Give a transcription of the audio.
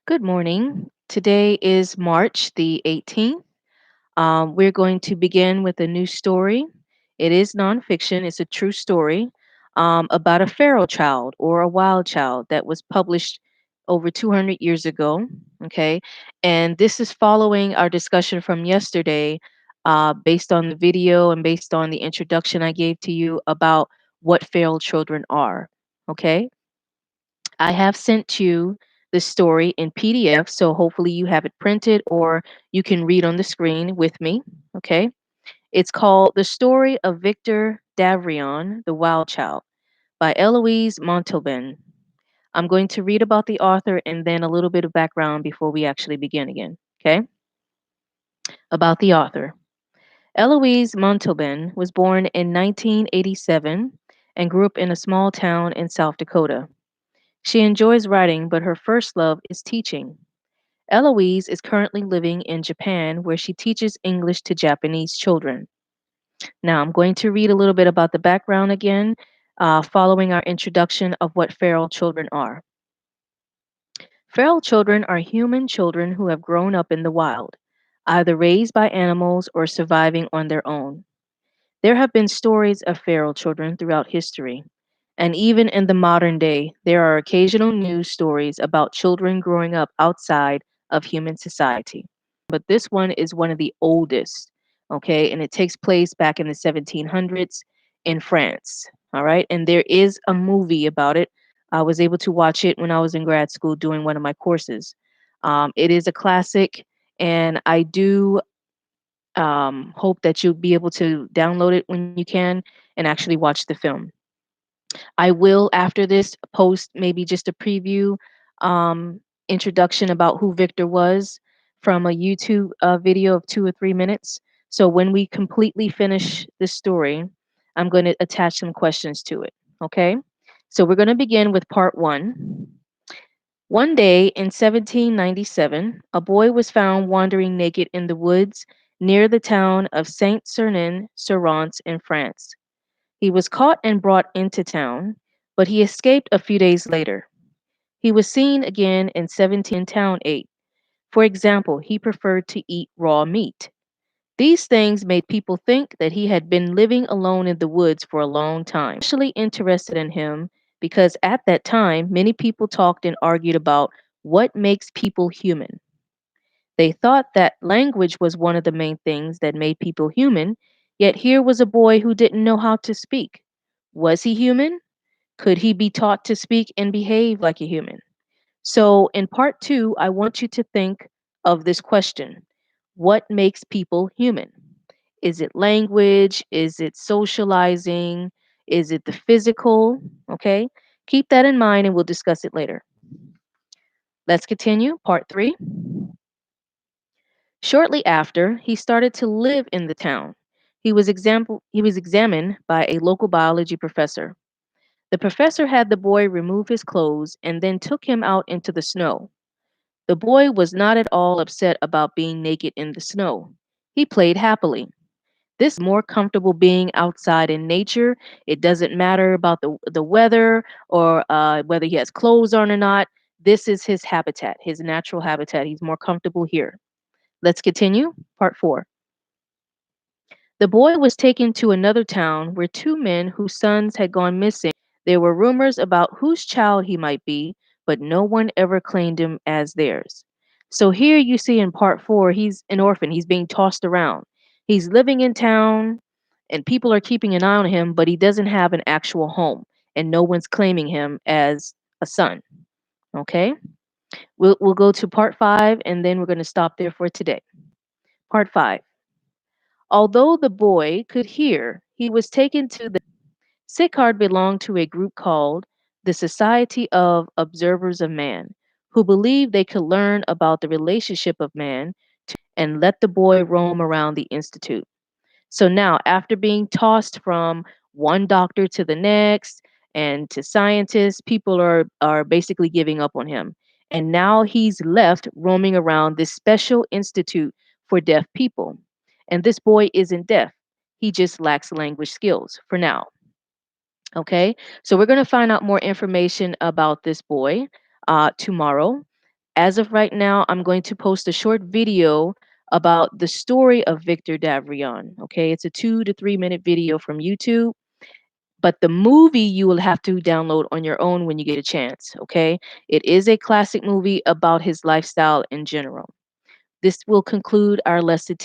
Good morning. Today is March the 18th. We're going to begin with a new story. It is nonfiction, it's a true story about a feral child or a wild child that was published over 200 years ago. Okay. And this is following our discussion from yesterday based on the video and based on the introduction I gave to you about what feral children are. Okay. I have sent you the story in PDF, so hopefully you have it printed or you can read on the screen with me. Okay. It's called The Story of Victor Davrion, the Wild Child by Eloise Montalban. I'm going to read about the author and then a little bit of background before we actually begin again. Okay. About the author. Eloise Montalban was born in 1987 and grew up in a small town in South Dakota. She enjoys writing, but her first love is teaching. Eloise is currently living in Japan where she teaches English to Japanese children. Now, I'm going to read a little bit about the background again, following our introduction of what feral children are. Feral children are human children who have grown up in the wild, either raised by animals or surviving on their own. There have been stories of feral children throughout history, and even in the modern day, there are occasional news stories about children growing up outside of human society. But this one is one of the oldest, okay, and it takes place back in the 1700s in France. All right, and there is a movie about it. I was able to watch it when I was in grad school doing one of my courses. It is a classic, and I do hope that you'll be able to download it when you can and actually watch the film. I will, after this, post maybe just a preview introduction about who Victor was from a YouTube video of 2 or 3 minutes. So when we completely finish this story, I'm going to attach some questions to it. Okay. So we're going to begin with part one. One day in 1797, a boy was found wandering naked in the woods near the town of Saint Sernin sur Rance in France. He was caught and brought into town, but he escaped a few days later. He was seen again in 1798 when town ate. For example, he preferred to eat raw meat. These things made people think that he had been living alone in the woods for a long time. Especially interested in him because at that time, many people talked and argued about what makes people human. They thought that language was one of the main things that made people human, yet here was a boy who didn't know how to speak. Was he human? Could he be taught to speak and behave like a human? So, in part two, I want you to think of this question: what makes people human? Is it language? Is it socializing? Is it the physical? Okay, keep that in mind and we'll discuss it later. Let's continue. Part three. Shortly after, he started to live in the town. He was examined by a local biology professor. The professor had the boy remove his clothes and then took him out into the snow. The boy was not at all upset about being naked in the snow. He played happily. This is more comfortable being outside in nature. It doesn't matter about the weather or whether he has clothes on or not. This is his habitat, his natural habitat. He's more comfortable here. Let's continue. Part four. The boy was taken to another town where two men whose sons had gone missing. There were rumors about whose child he might be, but no one ever claimed him as theirs. So here you see in part four, he's an orphan. He's being tossed around. He's living in town, and people are keeping an eye on him, but he doesn't have an actual home, and no one's claiming him as a son. Okay? We'll go to part five, and then we're going to stop there for today. Part five. Although the boy could hear, he was taken to the Sicard belonged to a group called the Society of Observers of Man, who believed they could learn about the relationship of man and let the boy roam around the institute. So now, after being tossed from one doctor to the next and to scientists, people are basically giving up on him. And now he's left roaming around this special institute for deaf people. And this boy isn't deaf. He just lacks language skills for now. Okay, so we're going to find out more information about this boy tomorrow. As of right now, I'm going to post a short video about the story of Victor Davrion. Okay, it's a 2 to 3 minute video from YouTube, but the movie you will have to download on your own when you get a chance. Okay, it is a classic movie about his lifestyle in general. This will conclude our lesson today.